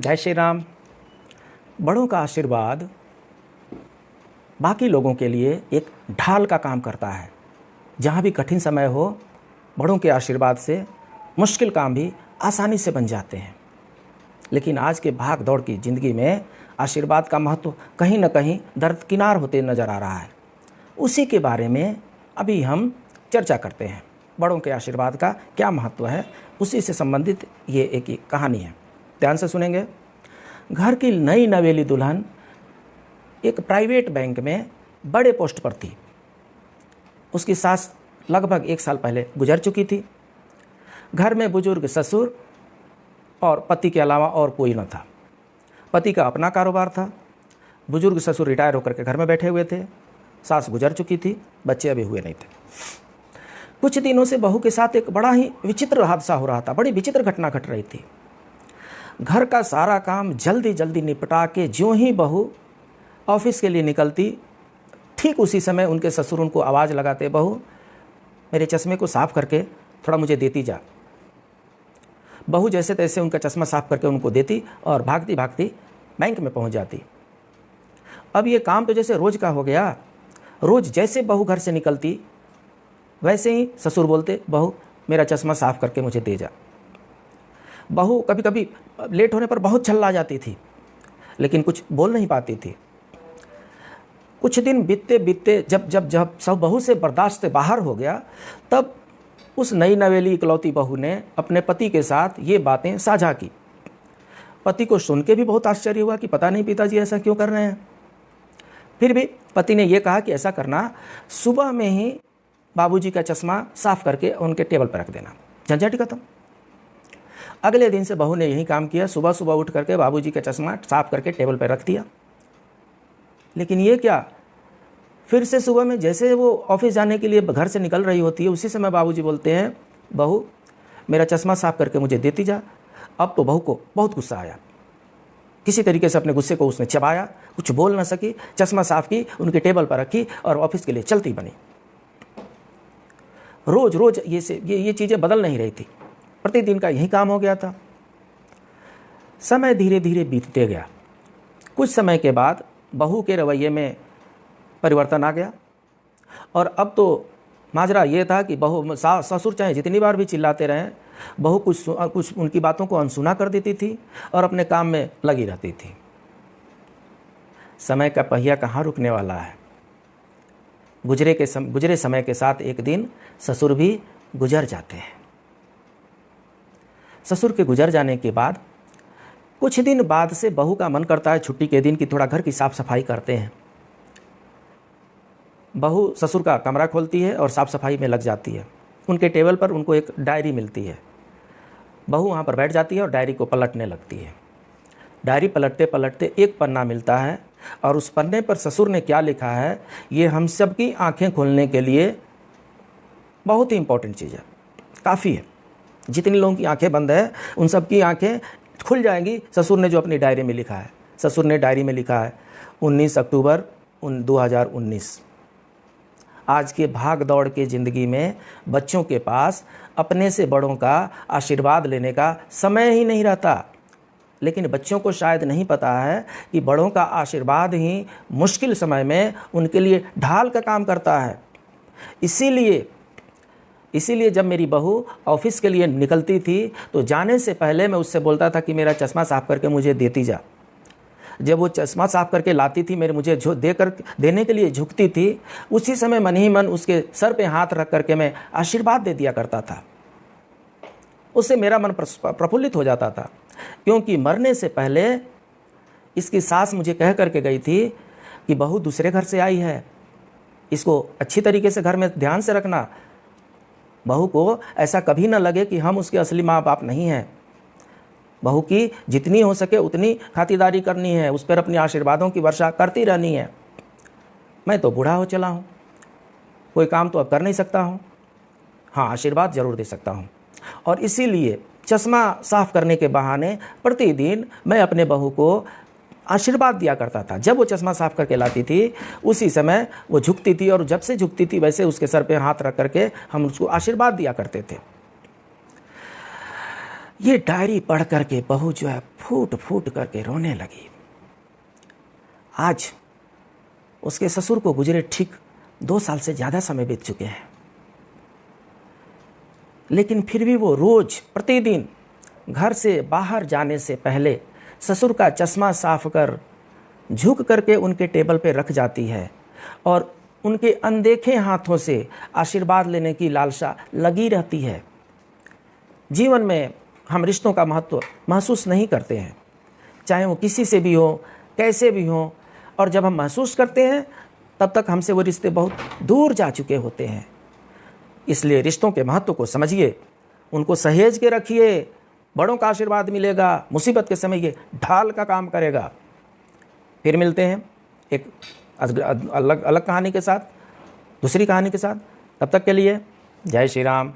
जय श्री राम। बड़ों का आशीर्वाद बाकी लोगों के लिए एक ढाल का काम करता है। जहाँ भी कठिन समय हो, बड़ों के आशीर्वाद से मुश्किल काम भी आसानी से बन जाते हैं। लेकिन आज के भाग दौड़ की ज़िंदगी में आशीर्वाद का महत्व कहीं न कहीं दरकिनार होते नज़र आ रहा है। उसी के बारे में अभी हम चर्चा करते हैं। बड़ों के आशीर्वाद का क्या महत्व है, उसी से संबंधित ये एक कहानी है। ध्यान से सुनेंगे। घर की नई नवेली दुल्हन एक प्राइवेट बैंक में बड़े पोस्ट पर थी। उसकी सास लगभग 1 साल पहले गुजर चुकी थी। घर में बुजुर्ग ससुर और पति के अलावा और कोई न था। पति का अपना कारोबार था। बुजुर्ग ससुर रिटायर होकर के घर में बैठे हुए थे। सास गुजर चुकी थी, बच्चे अभी हुए नहीं थे। कुछ दिनों से बहू के साथ एक बड़ा ही विचित्र हादसा हो रहा था। बड़ी विचित्र घटना घट रही थी। घर का सारा काम जल्दी जल्दी निपटा के ज्यों ही बहू ऑफिस के लिए निकलती, ठीक उसी समय उनके ससुर उनको आवाज़ लगाते, बहू मेरे चश्मे को साफ़ करके थोड़ा मुझे देती जा। बहू जैसे तैसे उनका चश्मा साफ़ करके उनको देती और भागती भागती बैंक में पहुंच जाती। अब ये काम तो जैसे रोज़ का हो गया। रोज़ जैसे बहू घर से निकलती वैसे ही ससुर बोलते, बहू मेरा चश्मा साफ़ करके मुझे दे जा। बहू कभी कभी लेट होने पर बहुत चिल्ला जाती थी, लेकिन कुछ बोल नहीं पाती थी। कुछ दिन बीतते बीतते जब जब जब सब बहू से बर्दाश्त से बाहर हो गया, तब उस नई नवेली इकलौती बहू ने अपने पति के साथ ये बातें साझा की। पति को सुन के भी बहुत आश्चर्य हुआ कि पता नहीं पिताजी ऐसा क्यों कर रहे हैं। फिर भी पति ने यह कहा कि ऐसा करना, सुबह में ही बाबूजी का चश्मा साफ़ करके उनके टेबल पर रख देना, झंझट खत्म। अगले दिन से बहू ने यही काम किया। सुबह सुबह उठ करके बाबूजी का चश्मा साफ़ करके टेबल पर रख दिया। लेकिन ये क्या, फिर से सुबह में जैसे वो ऑफिस जाने के लिए घर से निकल रही होती है, उसी समय बाबूजी बोलते हैं, बहू मेरा चश्मा साफ़ करके मुझे देती जा। अब तो बहू को बहुत गुस्सा आया। किसी तरीके से अपने गुस्से को उसने चबाया, कुछ बोल ना सकी, चश्मा साफ़ की, उनके टेबल पर रखी और ऑफिस के लिए चलती बनी। रोज़ रोज़ ये चीज़ें बदल नहीं रही थी। प्रतिदिन का यही काम हो गया था। समय धीरे धीरे बीतते गया। कुछ समय के बाद बहू के रवैये में परिवर्तन आ गया और अब तो माजरा ये था कि बहू ससुर चाहे जितनी बार भी चिल्लाते रहें, बहू कुछ उनकी बातों को अनसुना कर देती थी और अपने काम में लगी रहती थी। समय का पहिया कहाँ रुकने वाला है। गुजरे समय के साथ एक दिन ससुर भी गुजर जाते हैं। ससुर के गुजर जाने के बाद कुछ दिन बाद से बहू का मन करता है छुट्टी के दिन कि थोड़ा घर की साफ़ सफाई करते हैं। बहू ससुर का कमरा खोलती है और साफ़ सफाई में लग जाती है। उनके टेबल पर उनको एक डायरी मिलती है। बहू वहाँ पर बैठ जाती है और डायरी को पलटने लगती है। डायरी पलटते पलटते एक पन्ना मिलता है और उस पन्ने पर ससुर ने क्या लिखा है, ये हम सब की आँखें खोलने के लिए बहुत ही इम्पोर्टेंट चीज़ है, काफ़ी है। जितनी लोगों की आंखें बंद है उन सब की आंखें खुल जाएंगी। ससुर ने जो अपनी डायरी में लिखा है, ससुर ने डायरी में लिखा है 19 अक्टूबर 2019। आज के भाग दौड़ के ज़िंदगी में बच्चों के पास अपने से बड़ों का आशीर्वाद लेने का समय ही नहीं रहता। लेकिन बच्चों को शायद नहीं पता है कि बड़ों का आशीर्वाद ही मुश्किल समय में उनके लिए ढाल का काम करता है। इसीलिए जब मेरी बहू ऑफिस के लिए निकलती थी तो जाने से पहले मैं उससे बोलता था कि मेरा चश्मा साफ़ करके मुझे देती जा। जब वो चश्मा साफ़ करके लाती थी, मुझे देने के लिए झुकती थी, उसी समय मन ही मन उसके सर पे हाथ रख करके मैं आशीर्वाद दे दिया करता था। उससे मेरा मन प्रफुल्लित हो जाता था, क्योंकि मरने से पहले इसकी सास मुझे कह करके गई थी कि बहू दूसरे घर से आई है, इसको अच्छी तरीके से घर में ध्यान से रखना। बहू को ऐसा कभी ना लगे कि हम उसके असली माँ बाप नहीं हैं। बहू की जितनी हो सके उतनी खातिरदारी करनी है, उस पर अपनी आशीर्वादों की वर्षा करती रहनी है। मैं तो बूढ़ा हो चला हूँ, कोई काम तो अब कर नहीं सकता हूँ, हाँ आशीर्वाद ज़रूर दे सकता हूँ। और इसीलिए चश्मा साफ़ करने के बहाने प्रतिदिन मैं अपने बहू को आशीर्वाद दिया करता था। जब वो चश्मा साफ़ करके लाती थी उसी समय वो झुकती थी और जब से झुकती थी वैसे उसके सर पे हाथ रख करके हम उसको आशीर्वाद दिया करते थे। ये डायरी पढ़ करके बहू जो है फूट फूट करके रोने लगी। आज उसके ससुर को गुजरे ठीक 2 साल से ज़्यादा समय बीत चुके हैं, लेकिन फिर भी वो रोज प्रतिदिन घर से बाहर जाने से पहले ससुर का चश्मा साफ कर झुक करके उनके टेबल पे रख जाती है और उनके अनदेखे हाथों से आशीर्वाद लेने की लालसा लगी रहती है। जीवन में हम रिश्तों का महत्व महसूस नहीं करते हैं, चाहे वो किसी से भी हो, कैसे भी हो, और जब हम महसूस करते हैं तब तक हमसे वो रिश्ते बहुत दूर जा चुके होते हैं। इसलिए रिश्तों के महत्व को समझिए, उनको सहेज के रखिए। बड़ों का आशीर्वाद मिलेगा, मुसीबत के समय ये ढाल का काम करेगा। फिर मिलते हैं एक अलग अलग कहानी के साथ, दूसरी कहानी के साथ। तब तक के लिए जय श्री राम।